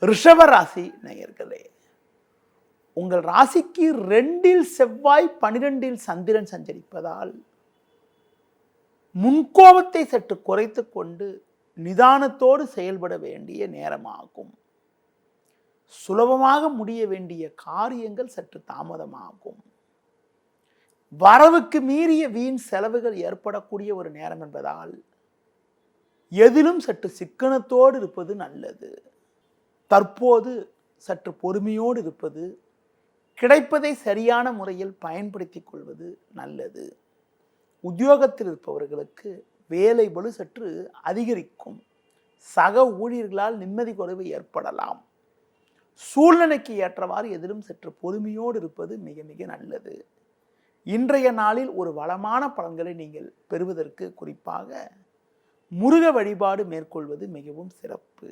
ரிஷப ராசி நேயர்களே, உங்கள் ராசிக்கு 2இல் செவ்வாய் 12இல் சந்திரன் சஞ்சரிப்பதால் முன்கோபத்தை சற்று குறைத்து கொண்டு நிதானத்தோடு செயல்பட வேண்டிய நேரமாகும். சுலபமாக முடிய வேண்டிய காரியங்கள் சற்று தாமதமாகும். வரவுக்கு மீறிய வீண் செலவுகள் ஏற்படக்கூடிய ஒரு நேரம் என்பதால் எதிலும் சற்று சிக்கனத்தோடு இருப்பது நல்லது. தற்போது சற்று பொறுமையோடு இருப்பது, கிடைப்பதை சரியான முறையில் பயன்படுத்திக் கொள்வது நல்லது. உத்தியோகத்தில் இருப்பவர்களுக்கு வேலை பளு சற்று அதிகரிக்கும். சக ஊழியர்களால் நிம்மதி குறைவு ஏற்படலாம். சூழ்நிலைக்கு ஏற்றவாறு எதிலும் சற்று பொறுமையோடு இருப்பது மிக மிக நல்லது. இன்றைய நாளில் ஒரு வளமான பலன்களை நீங்கள் பெறுவதற்கு குறிப்பாக முருக வழிபாடு மேற்கொள்வது மிகவும் சிறப்பு.